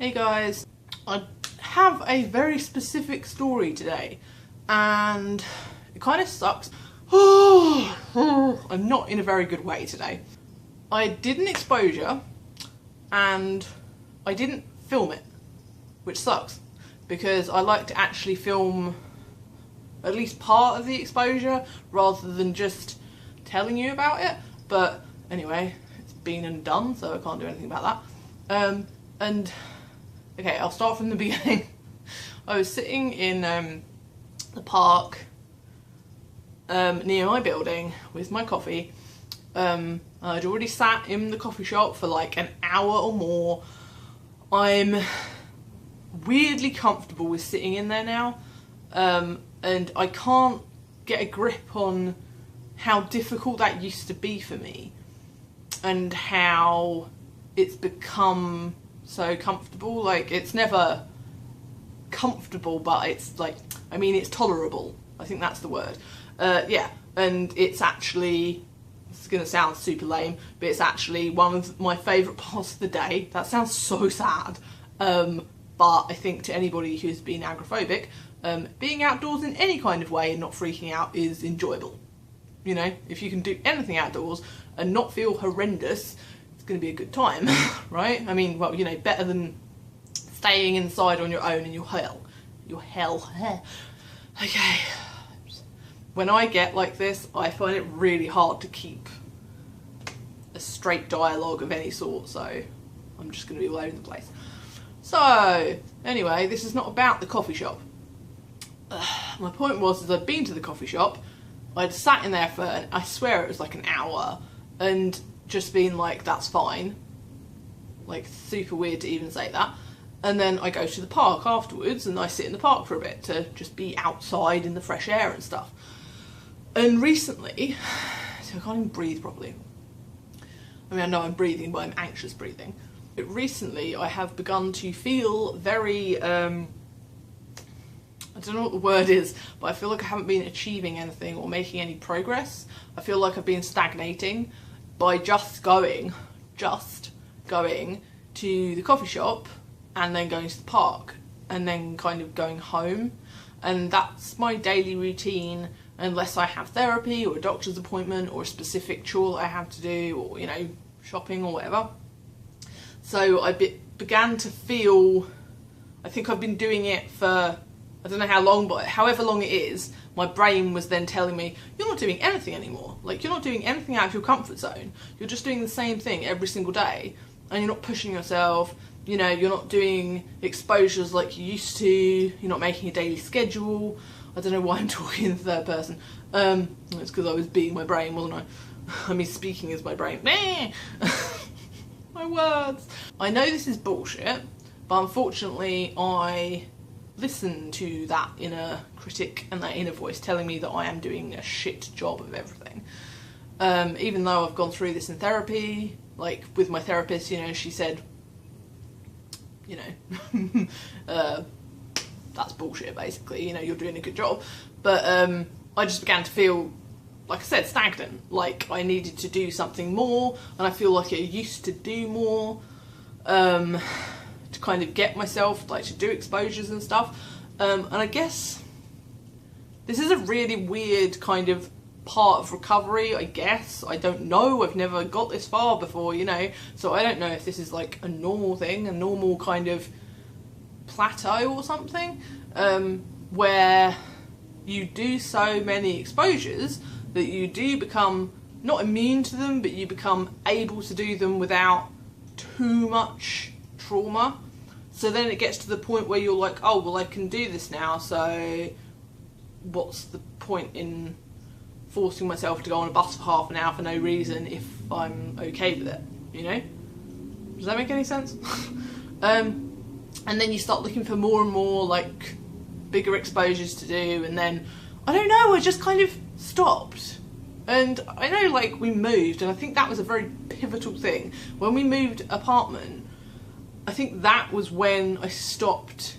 Hey guys, I have a very specific story today and it kind of sucks. I'm not in a very good way today. I did an exposure and I didn't film it, which sucks because I like to actually film at least part of the exposure rather than just telling you about it. But anyway, it's been and done, so I can't do anything about that. Okay, I'll start from the beginning. I was sitting in the park near my building with my coffee. I'd already sat in the coffee shop for like an hour or more. I'm weirdly comfortable with sitting in there now, and I can't get a grip on how difficult that used to be for me and how it's become so comfortable. Like, it's never comfortable, but it's like, I mean, it's tolerable. I think that's the word. Yeah, and it's actually, it's gonna sound super lame, but it's actually one of my favourite parts of the day. That sounds so sad, but I think to anybody who's been agoraphobic, being outdoors in any kind of way and not freaking out is enjoyable. You know, if you can do anything outdoors and not feel horrendous, it's going to be a good time, right? I mean, well, you know, better than staying inside on your own in your hell. Your hell. Okay. When I get like this, I find it really hard to keep a straight dialogue of any sort, so I'm just going to be all over the place. So, anyway, this is not about the coffee shop. My point was, I'd been to the coffee shop, I'd sat in there for, I swear it was like an hour, and just been like, that's fine. Like, super weird to even say that. And then I go to the park afterwards and I sit in the park for a bit to just be outside in the fresh air and stuff. And recently, so I can't even breathe properly. I mean, I know I'm breathing, but I'm anxious breathing. But recently I have begun to feel very, I don't know what the word is, but I feel like I haven't been achieving anything or making any progress. I feel like I've been stagnating by just going to the coffee shop and then going to the park and then kind of going home. And that's my daily routine unless I have therapy or a doctor's appointment or a specific chore that I have to do, or, you know, shopping or whatever. So I began to feel, I think I've been doing it for, I don't know how long, but however long it is, my brain was then telling me, you're not doing anything anymore. Like, you're not doing anything out of your comfort zone. You're just doing the same thing every single day, and you're not pushing yourself. You know, you're not doing exposures like you used to. You're not making a daily schedule. I don't know why I'm talking in the third person. It's because I was being my brain, wasn't I? I mean, speaking as my brain. My words. I know this is bullshit, but unfortunately I listen to that inner critic and that inner voice telling me that I am doing a shit job of everything. Even though I've gone through this in therapy, like with my therapist, you know, she said, you know, that's bullshit basically, you know, you're doing a good job. But I just began to feel, like I said, stagnant, like I needed to do something more, and I feel like I used to do more to kind of get myself, like, to do exposures and stuff. And I guess this is a really weird kind of part of recovery, I guess. I don't know, I've never got this far before, you know, so I don't know if this is like a normal thing, a normal kind of plateau or something, where you do so many exposures that you do become not immune to them, but you become able to do them without too much trauma. So then it gets to the point where you're like, oh, well, I can do this now, so what's the point in forcing myself to go on a bus for half an hour for no reason if I'm okay with it, you know? Does that make any sense? And then you start looking for more and more, like, bigger exposures to do, and then, I don't know, I just kind of stopped. And I know, like, we moved, and I think that was a very pivotal thing. When we moved apartment, I think that was when I stopped,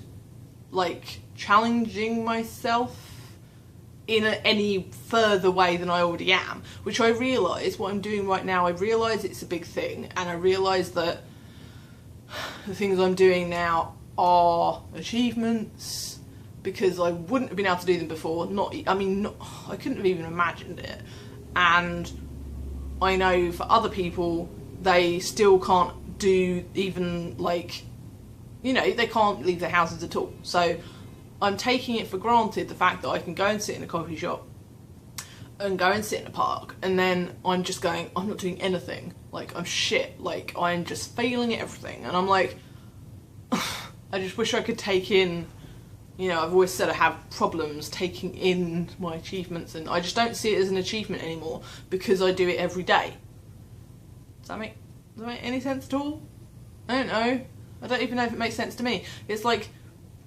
like, challenging myself in any further way than I already am, which I realise what I'm doing right now, I realise it's a big thing, and I realise that the things I'm doing now are achievements, because I wouldn't have been able to do them before. I couldn't have even imagined it. And I know for other people, they still can't do even, like, you know, they can't leave their houses at all. So I'm taking it for granted, the fact that I can go and sit in a coffee shop and go and sit in a park, and then I'm just going, I'm not doing anything. Like, I'm shit. Like, I'm just failing at everything. And I'm like, I just wish I could take in, you know, I've always said I have problems taking in my achievements, and I just don't see it as an achievement anymore because I do it every day. Does that make any sense at all? I don't know. I don't even know if it makes sense to me. It's like,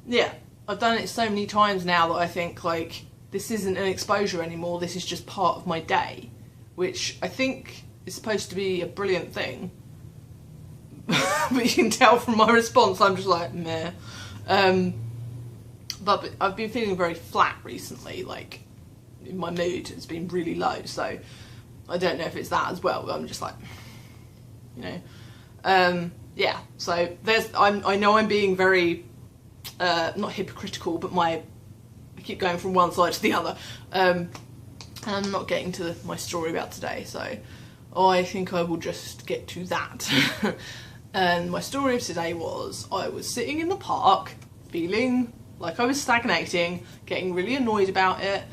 yeah, I've done it so many times now that I think, like, this isn't an exposure anymore, this is just part of my day, which I think is supposed to be a brilliant thing. But you can tell from my response, I'm just like, meh. But I've been feeling very flat recently, like, my mood has been really low, so I don't know if it's that as well, but I'm just like, you know. Yeah, so I know I'm being very, not hypocritical, but I keep going from one side to the other. And I'm not getting to my story about today, so I think I will just get to that. And my story of today was, I was sitting in the park, feeling like I was stagnating, getting really annoyed about it,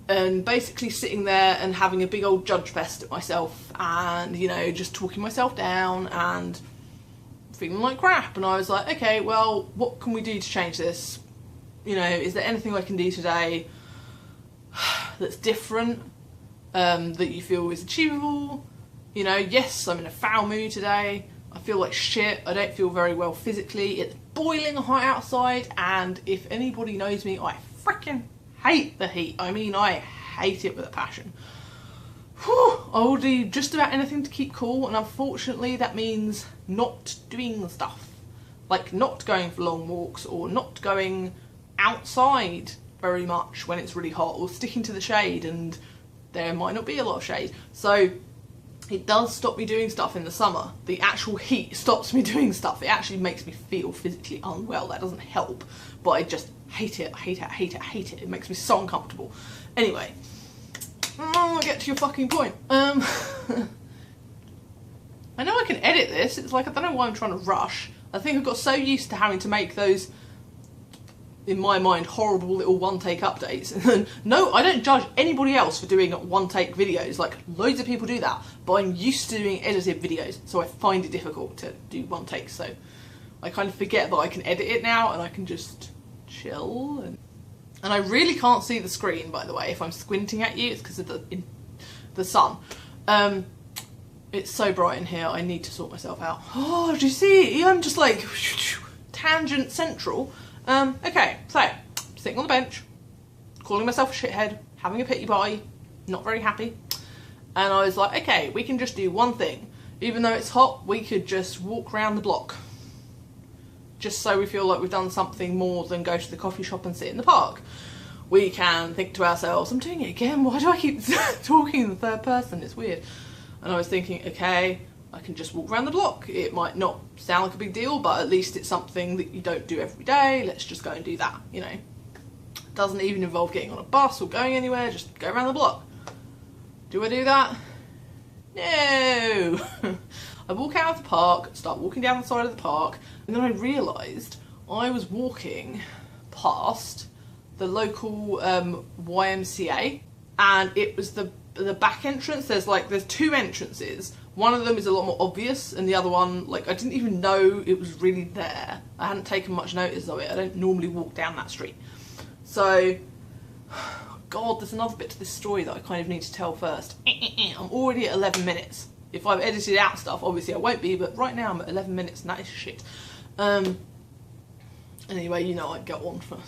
and basically sitting there and having a big old judge fest at myself, and, you know, just talking myself down and feeling like crap. And I was like, okay, well, what can we do to change this? You know, is there anything I can do today that's different, that you feel is achievable? You know, yes, I'm in a foul mood today. I feel like shit. I don't feel very well physically. It's boiling hot outside, and if anybody knows me, I freaking hate the heat. I mean, I hate it with a passion. Whew, I will do just about anything to keep cool, and unfortunately that means not doing stuff. Like not going for long walks, or not going outside very much when it's really hot, or sticking to the shade, and there might not be a lot of shade. So it does stop me doing stuff in the summer. The actual heat stops me doing stuff. It actually makes me feel physically unwell. That doesn't help, but I just hate it, hate it, hate it, hate it. It makes me so uncomfortable. Anyway, I'll get to your fucking point. I know I can edit this. It's like, I don't know why I'm trying to rush. I think I got so used to having to make those, in my mind, horrible little one-take updates. And no, I don't judge anybody else for doing one-take videos. Like, loads of people do that. But I'm used to doing edited videos, so I find it difficult to do one take. So I kind of forget that I can edit it now, and I can just chill. And I really can't see the screen, by the way. If I'm squinting at you, it's because of the sun. It's so bright in here, I need to sort myself out. Oh, do you see? I'm just like, tangent central. Okay, so, sitting on the bench, calling myself a shithead, having a pity party, not very happy. And I was like, okay, we can just do one thing. Even though it's hot, we could just walk around the block. Just so we feel like we've done something more than go to the coffee shop and sit in the park. We can think to ourselves, I'm doing it again, why do I keep talking in the third person? It's weird. And I was thinking, okay, I can just walk around the block. It might not sound like a big deal, but at least it's something that you don't do every day. Let's just go and do that, you know. It doesn't even involve getting on a bus or going anywhere, just go around the block. Do I do that? No! I walk out of the park, start walking down the side of the park, and then I realised I was walking past the local YMCA, and it was the back entrance. There's two entrances. One of them is a lot more obvious, and the other one, like, I didn't even know it was really there. I hadn't taken much notice of it. I don't normally walk down that street. So, God, there's another bit to this story that I kind of need to tell first. I'm already at 11 minutes. If I've edited out stuff, obviously I won't be, but right now I'm at 11 minutes, and that is shit. Anyway, you know I'd go on for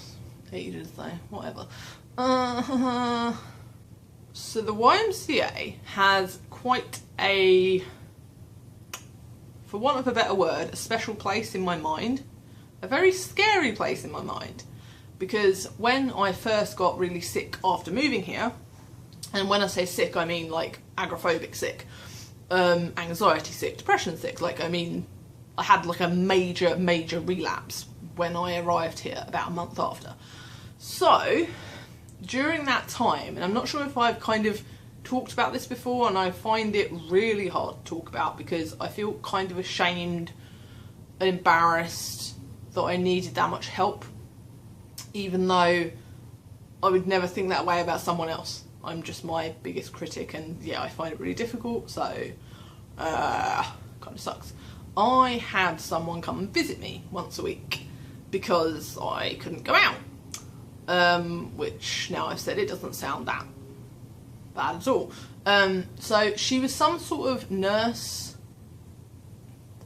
ages, so whatever. So the YMCA has quite a, for want of a better word, a special place in my mind. A very scary place in my mind. Because when I first got really sick after moving here, and when I say sick I mean like agoraphobic sick, anxiety sick, depression sick, like I mean I had like a major relapse when I arrived here about a month after. So during that time, and I'm not sure if I've kind of talked about this before, and I find it really hard to talk about because I feel kind of ashamed and embarrassed that I needed that much help, even though I would never think that way about someone else. I'm just my biggest critic, and yeah, I find it really difficult, so kind of sucks. I had someone come and visit me once a week because I couldn't go out, which now I've said it doesn't sound that bad at all. So she was some sort of nurse.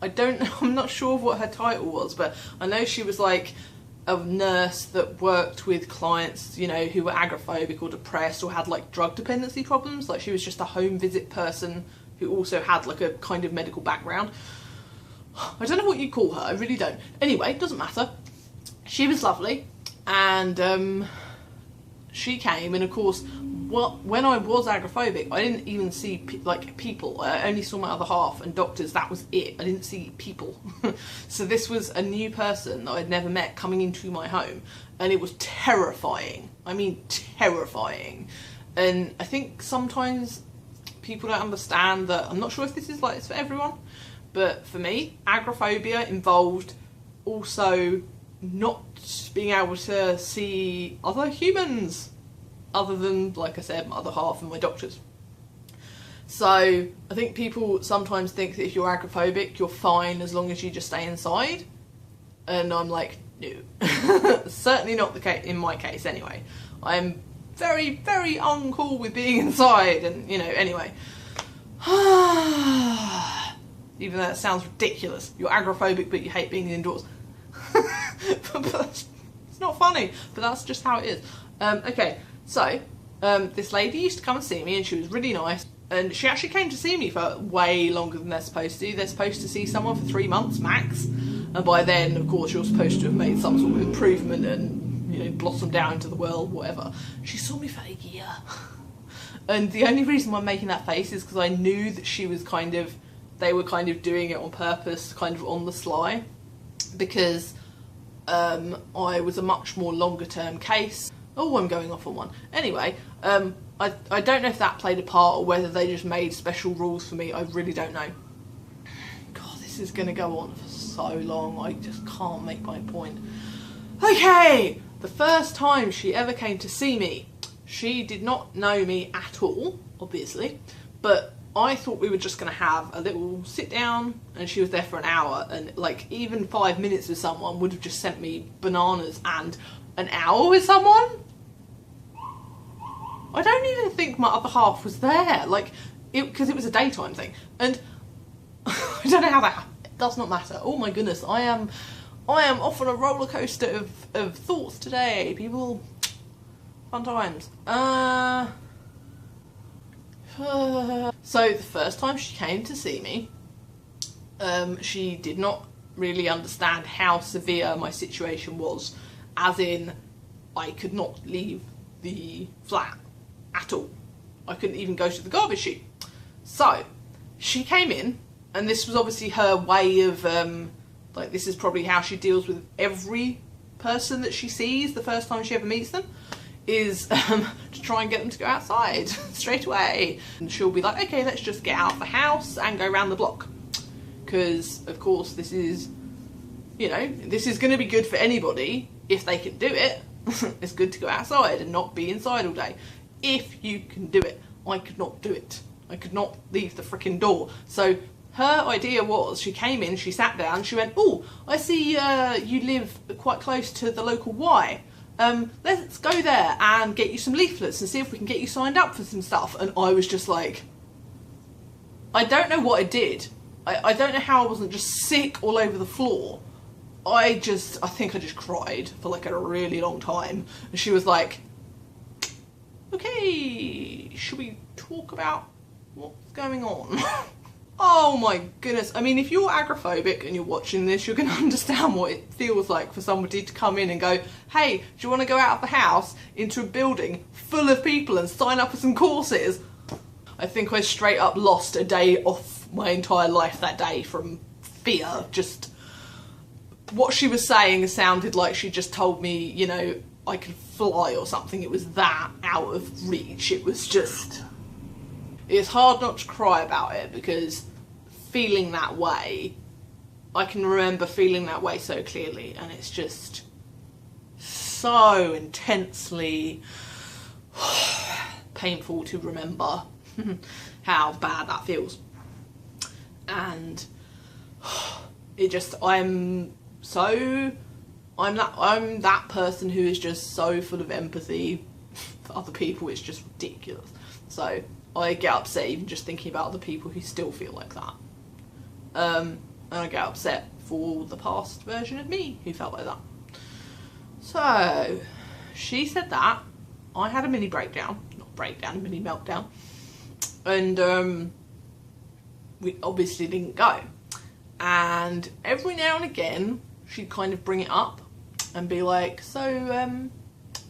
I'm not sure what her title was, but I know she was like a nurse that worked with clients, you know, who were agoraphobic or depressed or had like drug dependency problems. Like she was just a home visit person who also had like a kind of medical background. I don't know what you call her, I really don't. Anyway, it doesn't matter. She was lovely, and she came, and of course, when I was agoraphobic, I didn't even see people. I only saw my other half and doctors. That was it. I didn't see people. So this was a new person that I'd never met coming into my home, and it was terrifying. I mean, terrifying. And I think sometimes people don't understand that. I'm not sure if this is like this for everyone, but for me, agoraphobia involved also not being able to see other humans other than, like I said, my other half and my doctors. So I think people sometimes think that if you're agoraphobic, you're fine as long as you just stay inside. And I'm like, no. Certainly not the case in my case anyway. I'm very uncool with being inside, and you know, anyway. Even though that sounds ridiculous. You're agoraphobic but you hate being indoors. But it's not funny, but that's just how it is. Okay, so this lady used to come and see me, and she was really nice, and she actually came to see me for way longer than they're supposed to. They're supposed to see someone for 3 months max, and by then of course you're supposed to have made some sort of improvement and, you know, blossomed out into the world, whatever. She saw me for a year. And the only reason why I'm making that face is because I knew that she was they were kind of doing it on purpose, kind of on the sly, because I was a much more longer term case. Oh, I'm going off on one. Anyway, I don't know if that played a part or whether they just made special rules for me. I really don't know. God, this is going to go on for so long. I just can't make my point. Okay, the first time she ever came to see me, she did not know me at all, obviously, but I thought we were just going to have a little sit down, and she was there for an hour, and like even 5 minutes with someone would have just sent me bananas, and an hour with someone? I don't even think my other half was there, like, because it was a daytime thing, and I don't know how that happened. It does not matter. Oh my goodness, I am off on a roller coaster of thoughts today, people. Fun times. So the first time she came to see me, she did not really understand how severe my situation was, as in I could not leave the flat at all. I couldn't even go to the garbage chute. So she came in, and this was obviously her way of like, this is probably how she deals with every person that she sees the first time she ever meets them, is to try and get them to go outside straight away. And she'll be like, okay, let's just get out of the house and go around the block, because of course this is, you know, this is going to be good for anybody if they can do it. It's good to go outside and not be inside all day if you can do it. I could not do it. I could not leave the freaking door. So her idea was, she came in, she sat down, she went, oh, I see you live quite close to the local Y. Let's go there and get you some leaflets and see if we can get you signed up for some stuff. And I was just like, I don't know what I did. I don't know how I wasn't just sick all over the floor. I think I just cried for like a really long time. And she was like, okay, should we talk about what's going on? Oh my goodness. I mean, if you're agoraphobic and you're watching this, you're going to understand what it feels like for somebody to come in and go, hey, do you want to go out of the house into a building full of people and sign up for some courses? I think I straight up lost a day off my entire life that day from fear. Just what she was saying sounded like she just told me, you know, I could fly or something. It was that out of reach. It was just, it's hard not to cry about it, because feeling that way, I can remember feeling that way so clearly, and it's just so intensely painful to remember how bad that feels. And it just, I'm that person who is just so full of empathy for other people. It's just ridiculous. So I get upset even just thinking about other people who still feel like that. And I get upset for the past version of me who felt like that. So she said that. I had a mini breakdown. Not breakdown, a mini meltdown. And we obviously didn't go. And every now and again she'd kind of bring it up and be like, so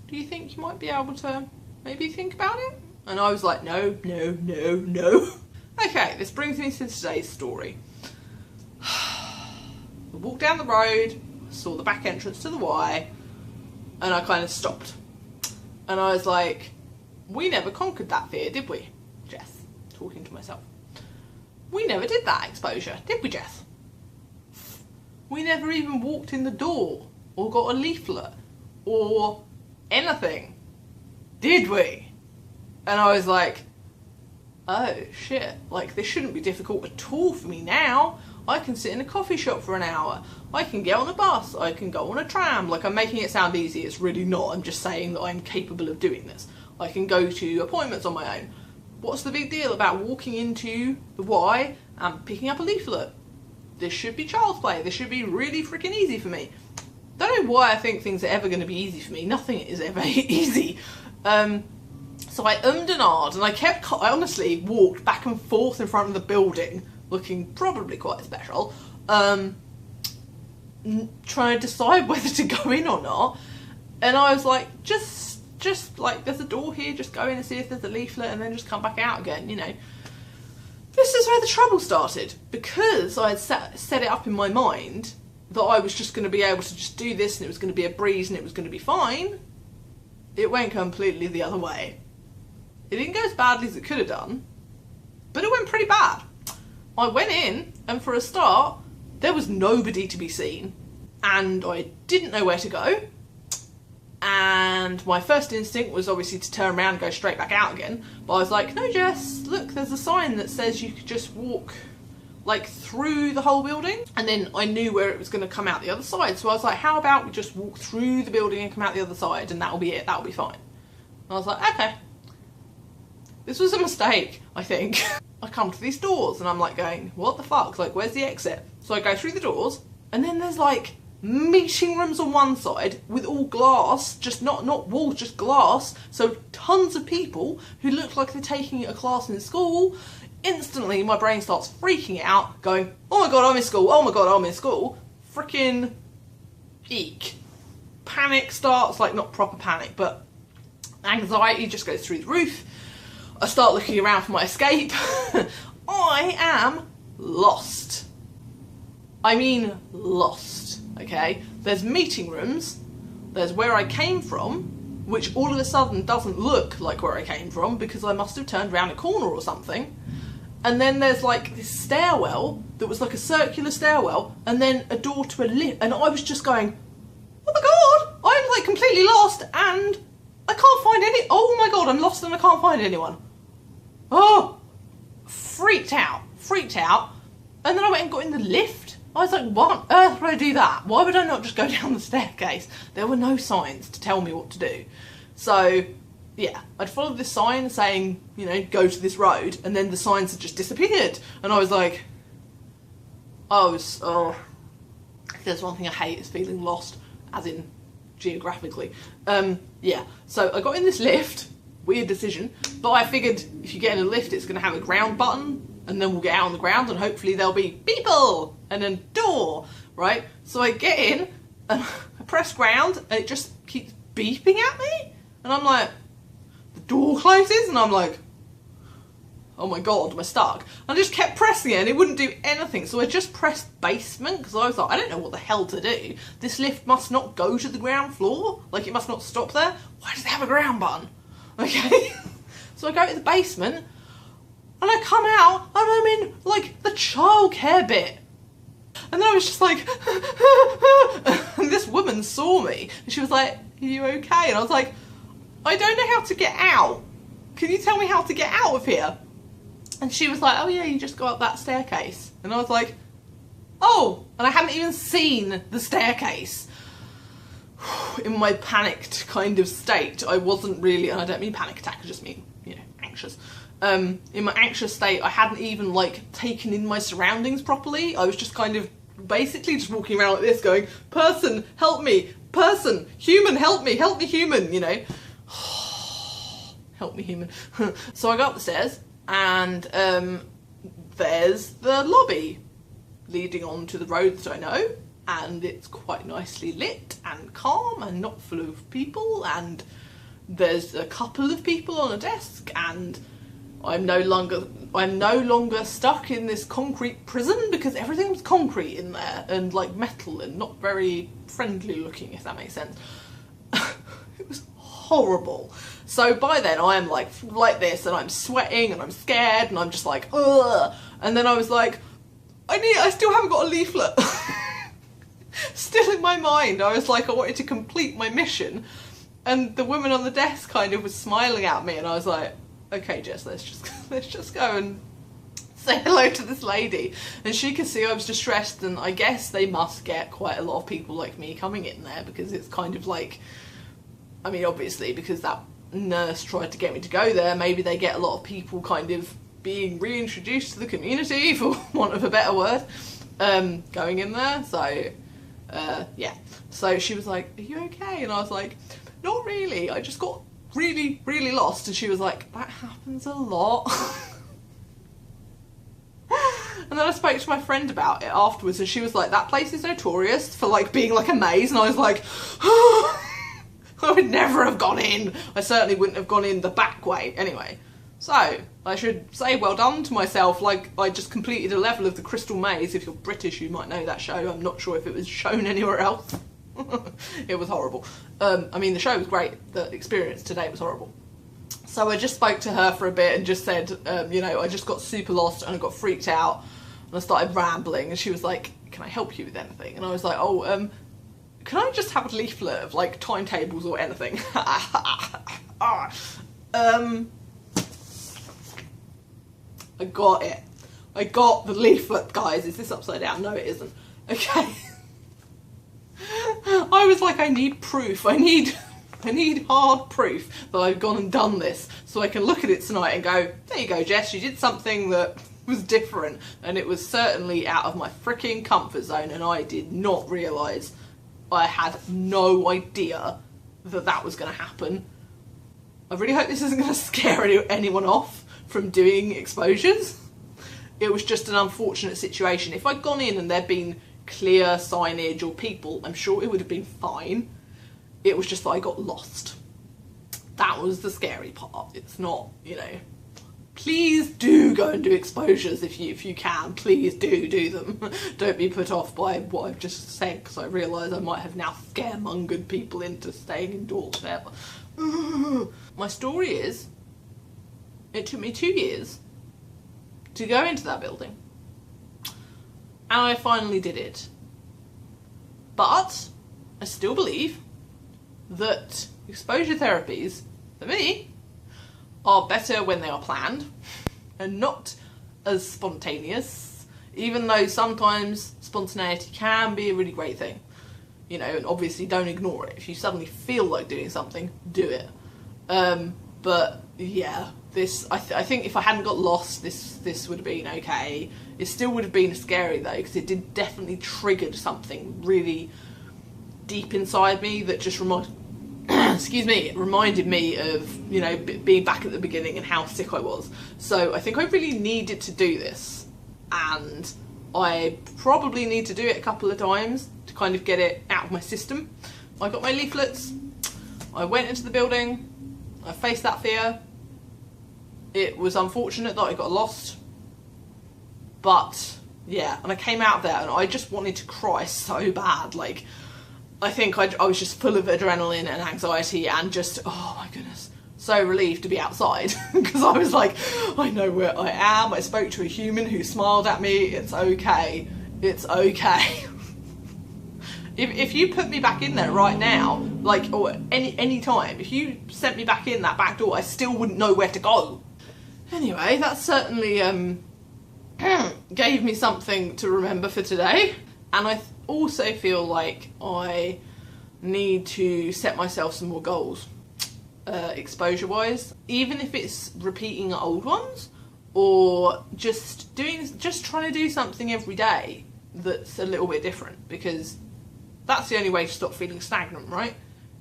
do you think you might be able to maybe think about it? And I was like, no. Okay, this brings me to today's story. I walked down the road, saw the back entrance to the Y, and I kind of stopped. And I was like, we never conquered that fear, did we, Jess? Talking to myself. We never did that exposure, did we, Jess? We never even walked in the door or got a leaflet or anything, did we? And I was like, oh shit, like this shouldn't be difficult at all for me now. I can sit in a coffee shop for an hour. I can get on a bus. I can go on a tram. Like, I'm making it sound easy. It's really not. I'm just saying that I'm capable of doing this. I can go to appointments on my own. What's the big deal about walking into the Y and picking up a leaflet? This should be child's play. This should be really freaking easy for me. Don't know why I think things are ever going to be easy for me. Nothing is ever easy. So I ummed and ahed, and I honestly walked back and forth in front of the building, looking probably quite special, trying to decide whether to go in or not. And I was like, just like, there's a door here, just go in and see if there's a leaflet and then just come back out again, you know. This is where the trouble started, because I had set it up in my mind that I was just going to be able to just do this and it was going to be a breeze and it was going to be fine. It went completely the other way. It didn't go as badly as it could have done, but it went pretty bad. I went in, and for a start, there was nobody to be seen, and I didn't know where to go, and my first instinct was obviously to turn around and go straight back out again, but I was like, no Jess, look, there's a sign that says you could just walk like through the whole building, and then I knew where it was going to come out the other side, so I was like, how about we just walk through the building and come out the other side, and that'll be it, that'll be fine. And I was like, okay. This was a mistake, I think. I come to these doors and I'm like going, what the fuck? Like, where's the exit? So I go through the doors, and then there's like meeting rooms on one side with all glass, just not walls, just glass. So tons of people who look like they're taking a class in school. Instantly my brain starts freaking out, going, oh my god, I'm in school, oh my god, I'm in school. Freaking eek. Panic starts, like not proper panic, but anxiety just goes through the roof. I start looking around for my escape. I am lost. I mean lost, okay? There's meeting rooms, there's where I came from, which all of a sudden doesn't look like where I came from because I must have turned around a corner or something. And then there's like this stairwell that was like a circular stairwell, and then a door to a lift, and I was just going, oh my god, I'm like completely lost and I can't find any, oh my god, I'm lost and I can't find anyone. Oh, freaked out. And then I went and got in the lift. I was like, why on earth would I do that? Why would I not just go down the staircase? There were no signs to tell me what to do. So, yeah, I'd followed this sign saying, you know, go to this road, and then the signs had just disappeared. And I was like, if there's one thing I hate is feeling lost, as in geographically. Yeah, so I got in this lift. Weird decision, but I figured if you get in a lift it's going to have a ground button, and then we'll get out on the ground and hopefully there'll be people and a door, right? So I get in and I press ground and it just keeps beeping at me, and I'm like, the door closes and I'm like, oh my god, am I stuck? And I just kept pressing it and it wouldn't do anything. So I just pressed basement because I was like, I don't know what the hell to do. This lift must not go to the ground floor. Like, it must not stop there. Why does it have a ground button? Okay. So I go to the basement and I come out and I'm in like the childcare bit. And then I was just like, and this woman saw me and she was like, are you okay? And I was like, I don't know how to get out. Can you tell me how to get out of here? And she was like, oh yeah, you just go up that staircase. And I was like, oh, and I hadn't even seen the staircase. In my panicked kind of state, I wasn't really, and I don't mean panic attack, I just mean, you know, anxious. In my anxious state, I hadn't even like taken in my surroundings properly. I was just kind of basically just walking around like this going, person, help me, person, human, help me, human, you know. Help me, human. So I go up the stairs and there's the lobby leading on to the road that I know, and it's quite nicely lit and calm and not full of people, and there's a couple of people on a desk, and I'm no longer stuck in this concrete prison because everything was concrete in there and like metal and not very friendly looking, if that makes sense. It was horrible. So by then I am like this and I'm sweating and I'm scared and I'm just like, ugh. And then I was like, I still haven't got a leaflet. Still in my mind, I was like, I wanted to complete my mission. And the woman on the desk kind of was smiling at me and I was like, okay Jess, let's just go and say hello to this lady. And she could see I was distressed, and I guess they must get quite a lot of people like me coming in there because it's kind of like, I mean obviously because that nurse tried to get me to go there, maybe they get a lot of people kind of being reintroduced to the community, for want of a better word, going in there. So yeah, so she was like, are you okay? And I was like, not really, I just got really lost. And she was like, that happens a lot. And then I spoke to my friend about it afterwards and she was like, that place is notorious for like being like a maze. And I was like, I would never have gone in. I certainly wouldn't have gone in the back way. Anyway, so I should say well done to myself. Like, I just completed a level of the Crystal Maze. If you're British, you might know that show. I'm not sure if it was shown anywhere else. It was horrible. I mean, the show was great. The experience today was horrible. So I just spoke to her for a bit and just said, you know, I just got super lost and I got freaked out and I started rambling. And she was like, can I help you with anything? And I was like, oh, can I just have a leaflet of like timetables or anything? I got it. I got the leaflet, guys. Is this upside down? No, it isn't. Okay. I was like, I need proof. I need hard proof that I've gone and done this so I can look at it tonight and go, there you go, Jess, you did something that was different. And it was certainly out of my freaking comfort zone, and I did not realise, I had no idea that that was going to happen. I really hope this isn't going to scare anyone off from doing exposures. It was just an unfortunate situation. If I'd gone in and there'd been clear signage or people, I'm sure it would have been fine. It was just that I got lost. That was the scary part. It's not, you know, please do go and do exposures if you can. Please do them. Don't be put off by what I've just said, because I realise I might have now scaremongered people into staying indoors forever. My story is, it took me 2 years to go into that building. And I finally did it. But I still believe that exposure therapies, for me, are better when they are planned and not as spontaneous, even though sometimes spontaneity can be a really great thing. You know, and obviously don't ignore it. If you suddenly feel like doing something, do it. But yeah, I think if I hadn't got lost, this would have been okay. It still would have been scary though, because it did definitely triggered something really deep inside me that just reminded me of, you know, being back at the beginning and how sick I was. So I think I really needed to do this, and I probably need to do it a couple of times to kind of get it out of my system. I got my leaflets, I went into the building, I faced that fear. It was unfortunate that I got lost, but yeah, and I came out there and I just wanted to cry so bad. Like, I think I was just full of adrenaline and anxiety and just, oh my goodness, so relieved to be outside because I was like, I know where I am. I spoke to a human who smiled at me. It's okay. It's okay. If you put me back in there right now, like, or any time, if you sent me back in that back door, I still wouldn't know where to go. Anyway, that certainly gave me something to remember for today. And I also feel like I need to set myself some more goals, exposure-wise. Even if it's repeating old ones, or just trying to do something every day that's a little bit different, because that's the only way to stop feeling stagnant, right?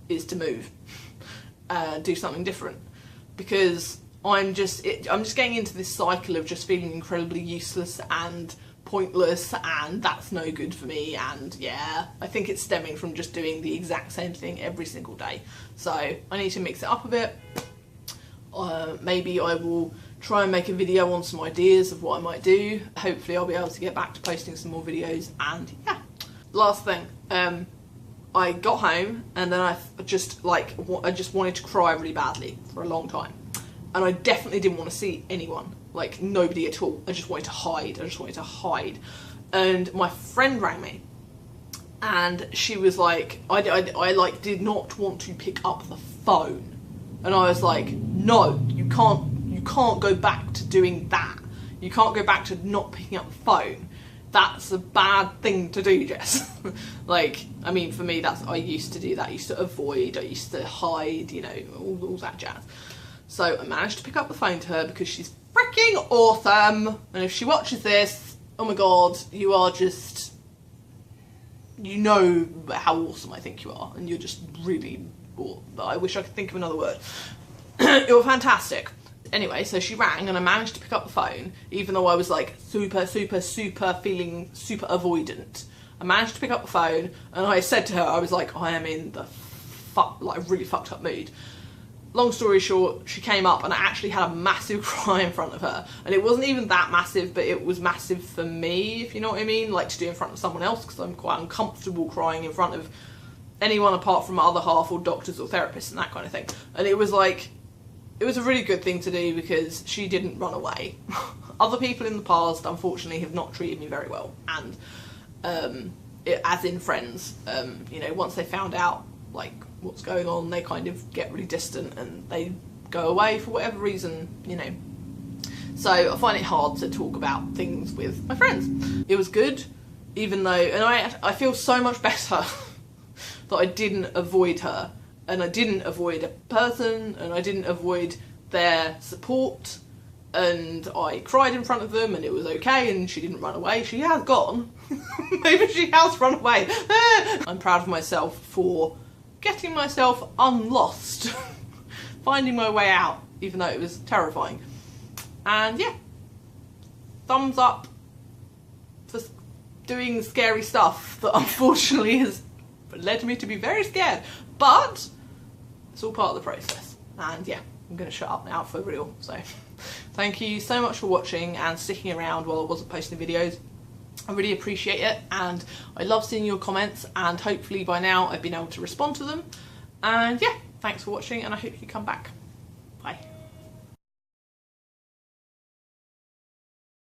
Is to move, do something different. Because I'm just getting into this cycle of just feeling incredibly useless and pointless, and that's no good for me. And yeah, I think it's stemming from just doing the exact same thing every single day. So I need to mix it up a bit. Maybe I will try and make a video on some ideas of what I might do. Hopefully I'll be able to get back to posting some more videos. And yeah, last thing, I got home and then I just wanted to cry really badly for a long time, and I definitely didn't want to see anyone, like nobody at all. I just wanted to hide. And my friend rang me and she was like, I like did not want to pick up the phone, and I was like, no, you can't go back to doing that. You can't go back to not picking up the phone. That's a bad thing to do, Jess. Like, I mean, for me, I used to do that. I used to avoid, I used to hide, you know, all that jazz. So I managed to pick up the phone to her because she's freaking awesome. And if she watches this, oh my God, you are just, you know how awesome I think you are. And you're just really, I wish I could think of another word. You're fantastic. Anyway, so she rang and I managed to pick up the phone, even though I was like super feeling super avoidant. I managed to pick up the phone and I said to her, I was like, I am in the really fucked up mood. Long story short, she came up and I actually had a massive cry in front of her. And it wasn't even that massive, but it was massive for me, if you know what I mean, like to do in front of someone else, because I'm quite uncomfortable crying in front of anyone apart from my other half or doctors or therapists and that kind of thing. And it was like, it was a really good thing to do because she didn't run away. Other people in the past, unfortunately, have not treated me very well. And as in friends, you know, once they found out like what's going on, they kind of get really distant and they go away for whatever reason, you know. So I find it hard to talk about things with my friends. It was good, even though, and I feel so much better that I didn't avoid her. And I didn't avoid a person, and I didn't avoid their support, and I cried in front of them and it was okay, and she didn't run away. She has gone. Maybe she has run away. I'm proud of myself for getting myself unlost, finding my way out, even though it was terrifying. And yeah, thumbs up for doing scary stuff that unfortunately has led me to be very scared. But it's all part of the process. And yeah, I'm going to shut up now for real. So thank you so much for watching and sticking around while I wasn't posting videos. I really appreciate it, and I love seeing your comments, and hopefully by now I've been able to respond to them. And yeah, thanks for watching, and I hope you come back. Bye.